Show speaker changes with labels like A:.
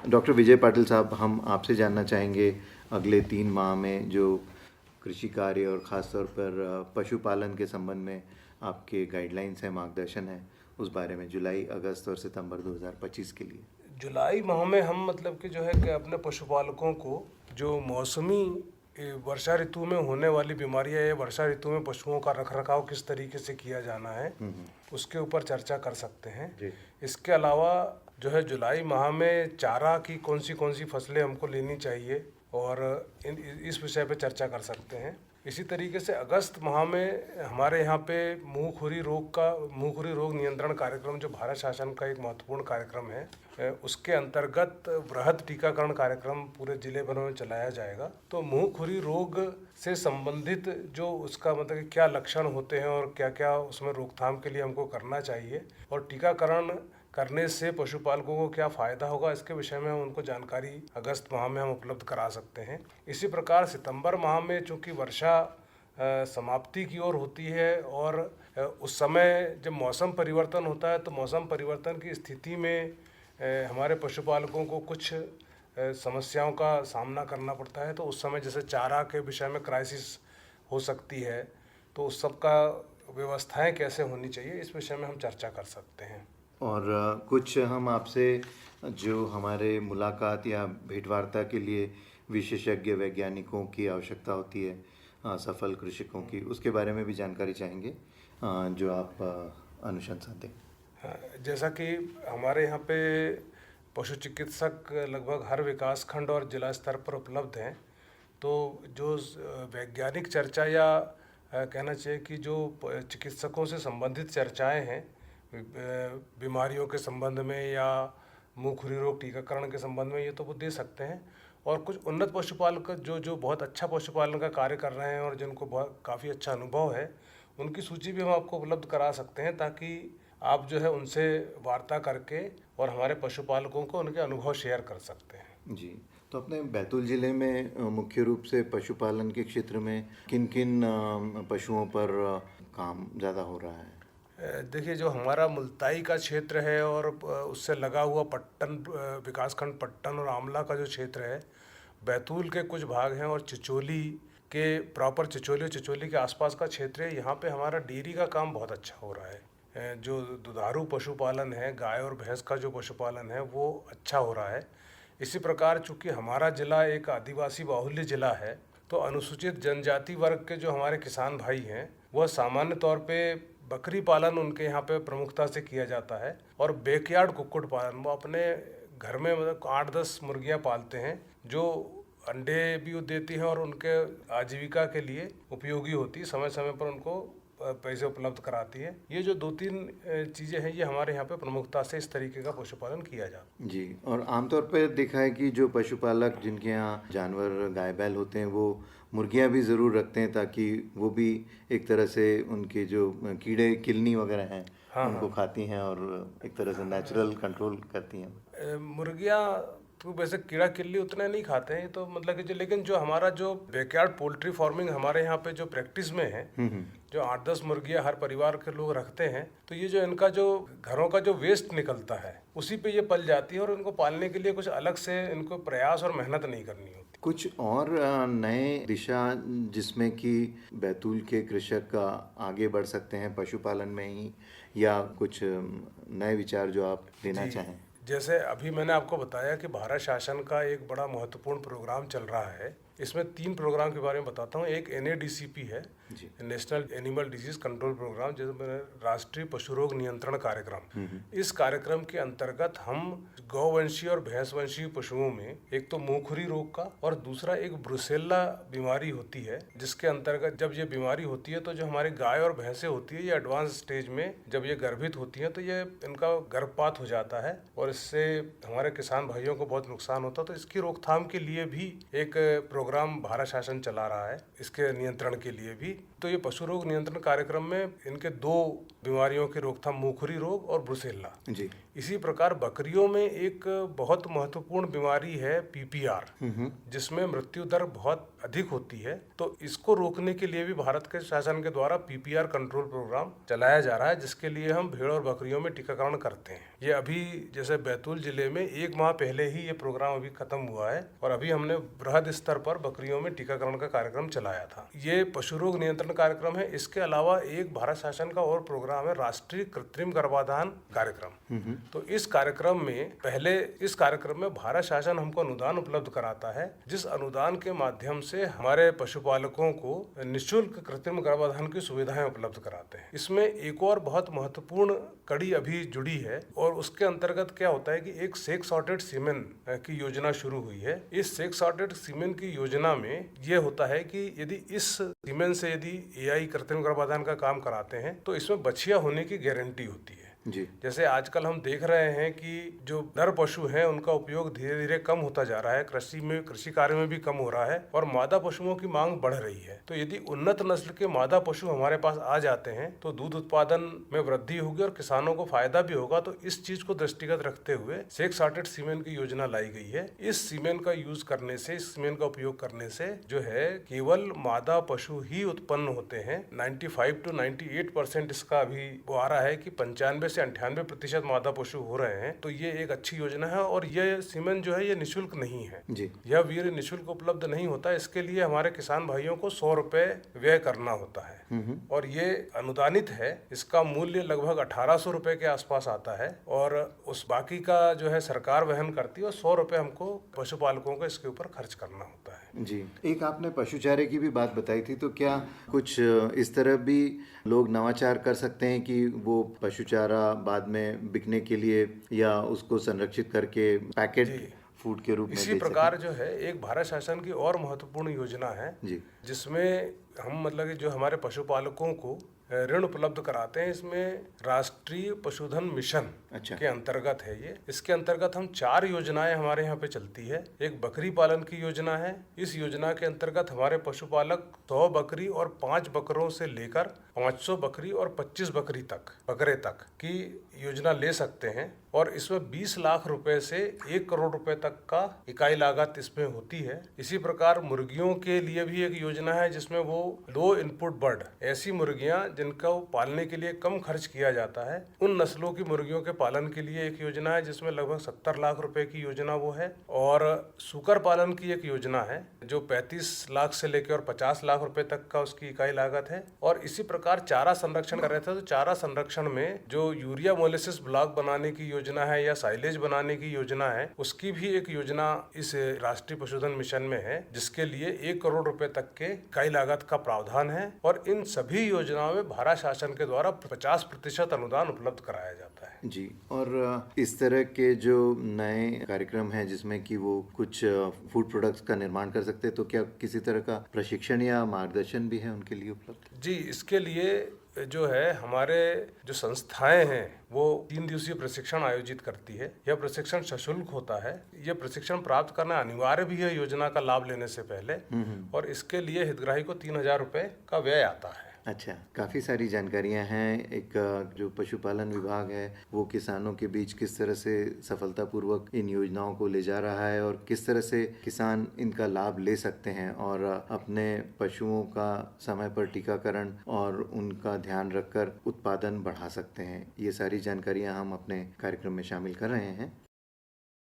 A: Doctor विजय पाटिल साहब, हम आपसे जानना चाहेंगे अगले 3 माह में जो कृषि कार्य और ख़ास तौर पर पशुपालन के संबंध में आपके गाइडलाइंस हैं, मार्गदर्शन है, उस बारे में जुलाई, अगस्त और सितंबर 2025 के लिए।
B: जुलाई माह में हम मतलब कि जो है कि अपने पशुपालकों को जो मौसमी वर्षा ऋतु में होने वाली बीमारियां या वर्षा ऋतु में पशुओं का रखरखाव किस तरीके से किया जाना है उसके ऊपर चर्चा कर सकते हैं।
A: जी।
B: इसके अलावा जो है जुलाई माह में चारा की कौन सी फसलें हमको लेनी चाहिए और इस विषय पे चर्चा कर सकते हैं। इसी तरीके से अगस्त माह में हमारे यहाँ पे मुंहखुरी रोग नियंत्रण कार्यक्रम जो भारत शासन का एक महत्वपूर्ण कार्यक्रम है, उसके अंतर्गत वृहद टीकाकरण कार्यक्रम पूरे जिले भर में चलाया जाएगा। तो मुंहखुरी रोग से संबंधित जो उसका मतलब कि क्या लक्षण होते हैं और क्या क्या उसमें रोकथाम के लिए हमको करना चाहिए और टीकाकरण करने से पशुपालकों को क्या फ़ायदा होगा, इसके विषय में हम उनको जानकारी अगस्त माह में हम उपलब्ध करा सकते हैं। इसी प्रकार सितंबर माह में चूँकि वर्षा समाप्ति की ओर होती है और उस समय जब मौसम परिवर्तन होता है तो मौसम परिवर्तन की स्थिति में हमारे पशुपालकों को कुछ समस्याओं का सामना करना पड़ता है। तो उस समय जैसे चारा के विषय में क्राइसिस हो सकती है, तो उस सब का व्यवस्थाएं कैसे होनी चाहिए, इस विषय में हम चर्चा कर सकते हैं।
A: और कुछ हम आपसे जो हमारे मुलाकात या भेंटवार्ता के लिए विशेषज्ञ वैज्ञानिकों की आवश्यकता होती है, सफल कृषकों की, उसके बारे में भी जानकारी चाहेंगे जो आप अनुशंसा दें।
B: जैसा कि हमारे यहाँ पे पशु चिकित्सक लगभग हर विकास खंड और जिला स्तर पर उपलब्ध हैं। तो जो वैज्ञानिक चर्चा या कहना चाहिए कि जो चिकित्सकों से संबंधित चर्चाएं हैं बीमारियों के संबंध में या मुंहखुरी रोग टीकाकरण के संबंध में, ये तो वो दे सकते हैं। और कुछ उन्नत पशुपालक जो बहुत अच्छा पशुपालन का कार्य कर रहे हैं और जिनको बहुत काफ़ी अच्छा अनुभव है, उनकी सूची भी हम आपको उपलब्ध करा सकते हैं ताकि आप जो है उनसे वार्ता करके और हमारे पशुपालकों को उनके अनुभव शेयर कर सकते हैं।
A: जी। तो अपने बैतूल ज़िले में मुख्य रूप से पशुपालन के क्षेत्र में किन किन पशुओं पर काम ज़्यादा हो रहा है?
B: देखिए, जो हमारा मुल्ताई का क्षेत्र है और उससे लगा हुआ पट्टन विकासखंड पट्टन और आमला का जो क्षेत्र है, बैतूल के कुछ भाग हैं और चिचोली के प्रॉपर चिचोली के आसपास का क्षेत्र है, यहाँ पे हमारा डेयरी का काम बहुत अच्छा हो रहा है। जो दुधारू पशुपालन है, गाय और भैंस का जो पशुपालन है वो अच्छा हो रहा है। इसी प्रकार चूँकि हमारा ज़िला एक आदिवासी बाहुल्य ज़िला है, तो अनुसूचित जनजाति वर्ग के जो हमारे किसान भाई हैं वह सामान्य तौर पे बकरी पालन उनके यहाँ पे प्रमुखता से किया जाता है और बैकयार्ड कुक्कुट पालन, वो अपने घर में मतलब 8-10 मुर्गियाँ पालते हैं जो अंडे भी देती हैं और उनके आजीविका के लिए उपयोगी होती है, समय समय पर उनको पैसे उपलब्ध कराती है। ये जो 2-3 चीज़ें हैं, ये हमारे यहाँ पे प्रमुखता से इस तरीके का पशुपालन किया जाता है।
A: जी। और आमतौर पर देखा है कि जो पशुपालक जिनके यहाँ जानवर गाय बैल होते हैं वो मुर्गियाँ भी ज़रूर रखते हैं ताकि वो भी एक तरह से उनके जो कीड़े किलनी वगैरह हैं उनको खाती हैं और एक तरह से नेचुरल कंट्रोल करती हैं।
B: मुर्गियाँ तो वैसे कीड़ा किल्ली उतना नहीं खाते हैं, तो मतलब कि लेकिन जो हमारा जो बैकयार्ड पोल्ट्री फार्मिंग हमारे यहाँ पे जो प्रैक्टिस में है, जो 8-10 मुर्गियाँ हर परिवार के लोग रखते हैं, तो ये जो इनका जो घरों का जो वेस्ट निकलता है उसी पे ये पल जाती है और इनको पालने के लिए कुछ अलग से इनको प्रयास और मेहनत नहीं करनी होती।
A: कुछ और नए दिशा जिसमें कि बैतूल के कृषक आगे बढ़ सकते हैं पशुपालन में ही, या कुछ नए विचार जो आप देना चाहें?
B: जैसे अभी मैंने आपको बताया कि भारत शासन का एक बड़ा महत्वपूर्ण प्रोग्राम चल रहा है। इसमें 3 प्रोग्राम के बारे में बताता हूँ। एक NADCP है, national animal disease control programme, जैसे राष्ट्रीय पशु रोग नियंत्रण कार्यक्रम। इस कार्यक्रम के अंतर्गत हम गौवंशीय और भैंसवंशीय पशुओं में एक तो मुंहखुरी रोग का और दूसरा एक ब्रुसेल्ला बीमारी होती है, जिसके अंतर्गत जब ये बीमारी होती है तो जो हमारी गाय और भैंसें होती है ये एडवांस स्टेज में जब ये गर्भित होती हैं तो ये इनका गर्भपात हो जाता है और इससे हमारे किसान भाइयों को बहुत नुकसान होता है। तो इसकी रोकथाम के लिए भी एक प्रोग्राम भारत शासन चला रहा है, इसके नियंत्रण के लिए भी। तो ये पशु रोग नियंत्रण कार्यक्रम में इनके 2 बीमारियों की रोकथाम, मुखुरी रोग और ब्रुसेल्ला।
A: जी।
B: इसी प्रकार बकरियों में एक बहुत महत्वपूर्ण बीमारी है पीपीआर, जिसमें मृत्यु दर बहुत अधिक होती है। तो इसको रोकने के लिए भी भारत के शासन के द्वारा पीपीआर कंट्रोल प्रोग्राम चलाया जा रहा है, जिसके लिए हम भेड़ और बकरियों में टीकाकरण करते हैं। ये अभी जैसे बैतूल जिले में 1 माह पहले ही ये प्रोग्राम अभी खत्म हुआ है और अभी हमने बृहद स्तर पर बकरियों में टीकाकरण का कार्यक्रम चलाया था। ये पशु रोग नियंत्रण कार्यक्रम है। इसके अलावा एक भारत शासन का और प्रोग्राम है, राष्ट्रीय कृत्रिम गर्भाधान कार्यक्रम। तो इस कार्यक्रम में भारत शासन हमको अनुदान उपलब्ध कराता है, जिस अनुदान के माध्यम से हमारे पशुपालकों को निःशुल्क कृत्रिम गर्भाधान की सुविधाएं उपलब्ध कराते हैं। इसमें एक और बहुत महत्वपूर्ण कड़ी अभी जुड़ी है और उसके अंतर्गत क्या होता है कि एक सेक्स सॉर्टेड सीमेन की योजना शुरू हुई है। इस सेक्स सॉर्टेड सीमेन की योजना में ये होता है कि यदि इस सीमेन से यदि एआई कृत्रिम गर्भाधान का काम कराते हैं तो इसमें बछिया होने की गारंटी होती है।
A: जी।
B: जैसे आजकल हम देख रहे हैं कि जो नर पशु हैं उनका उपयोग धीरे धीरे कम होता जा रहा है, कृषि कार्य में भी कम हो रहा है और मादा पशुओं की मांग बढ़ रही है। तो यदि उन्नत नस्ल के मादा पशु हमारे पास आ जाते हैं तो दूध उत्पादन में वृद्धि होगी और किसानों को फायदा भी होगा। तो इस चीज को दृष्टिगत रखते हुए सेक्स सॉर्टेड सीमेन की योजना लाई गई है। इस सीमेन का यूज करने से, इस सीमेन का उपयोग करने से जो है केवल मादा पशु ही उत्पन्न होते हैं। 95 to 98% इसका अभी वो आ रहा है कि 95 से 98% मादा पशु हो रहे हैं। तो ये एक अच्छी योजना है और ये सीमेन जो है ये निःशुल्क नहीं है
A: जी।
B: यह वीर्य निःशुल्क उपलब्ध नहीं होता। इसके लिए हमारे किसान भाइयों को 100 रुपए व्यय करना होता है और ये अनुदानित है। इसका मूल्य लगभग 1800 रुपए के आसपास आता है और उस बाकी का जो है सरकार वहन करती है और 100 रुपए हमको पशुपालकों को इसके ऊपर खर्च करना होता है।
A: जी। एक आपने पशुचारे की भी बात बताई थी, तो क्या कुछ इस तरह भी लोग नवाचार कर सकते हैं कि वो पशुचारा बाद में बिकने के लिए या उसको संरक्षित करके पैकेट फूड के रूप में
B: इसी प्रकार जो है एक भारत शासन की और महत्वपूर्ण योजना है जी, जिसमें हम मतलब कि जो हमारे पशुपालकों को ऋण उपलब्ध कराते हैं। इसमें राष्ट्रीय पशुधन मिशन के अंतर्गत है ये। इसके अंतर्गत हम 4 योजनाएं हमारे यहाँ पे चलती है। एक बकरी पालन की योजना है। इस योजना के अंतर्गत हमारे पशुपालक 100 बकरी और 5 बकरों से लेकर 500 बकरी और 25 बकरे तक की योजना ले सकते हैं और इसमें 20 लाख रुपए से 1 करोड़ रुपए तक का इकाई लागत इसमें होती है। इसी प्रकार मुर्गियों के लिए भी एक योजना है जिसमें वो लो इनपुट बर्ड, ऐसी मुर्गियां जिनका पालने के लिए कम खर्च किया जाता है, उन नस्लों की मुर्गियों के पालन के लिए एक योजना है जिसमें लगभग 70 लाख रुपए की योजना वो है। और सूकर पालन की एक योजना है जो 35 लाख से लेकर और 50 लाख रुपए तक का उसकी इकाई लागत है। और इसी प्रकार चारा संरक्षण कर रहे थे तो चारा संरक्षण में जो यूरिया मोलेसिस ब्लॉक बनाने की योजना है या साइलेज बनाने की योजना है, उसकी भी एक योजना इस राष्ट्रीय पशुधन मिशन में है जिसके लिए 1 करोड़ रुपए तक के इकाई लागत का प्रावधान है। और इन सभी योजनाओं में भारत शासन के द्वारा 50% अनुदान उपलब्ध कराया जाता है
A: जी। और इस तरह के जो नए कार्यक्रम हैं जिसमें कि वो कुछ फूड प्रोडक्ट्स का निर्माण कर सकते हैं, तो क्या किसी तरह का प्रशिक्षण या मार्गदर्शन भी है उनके लिए उपलब्ध?
B: जी, इसके लिए जो है हमारे जो संस्थाएं हैं वो 3 दिवसीय प्रशिक्षण आयोजित करती है। यह प्रशिक्षण सशुल्क होता है। यह प्रशिक्षण प्राप्त करना अनिवार्य भी है योजना का लाभ लेने से पहले और इसके लिए हितग्राही को 3000 रुपए का व्यय आता है।
A: अच्छा, काफ़ी सारी जानकारियां हैं। एक जो पशुपालन विभाग है वो किसानों के बीच किस तरह से सफलतापूर्वक इन योजनाओं को ले जा रहा है और किस तरह से किसान इनका लाभ ले सकते हैं और अपने पशुओं का समय पर टीकाकरण और उनका ध्यान रखकर उत्पादन बढ़ा सकते हैं। ये सारी जानकारियां हम अपने कार्यक्रम में शामिल कर रहे हैं।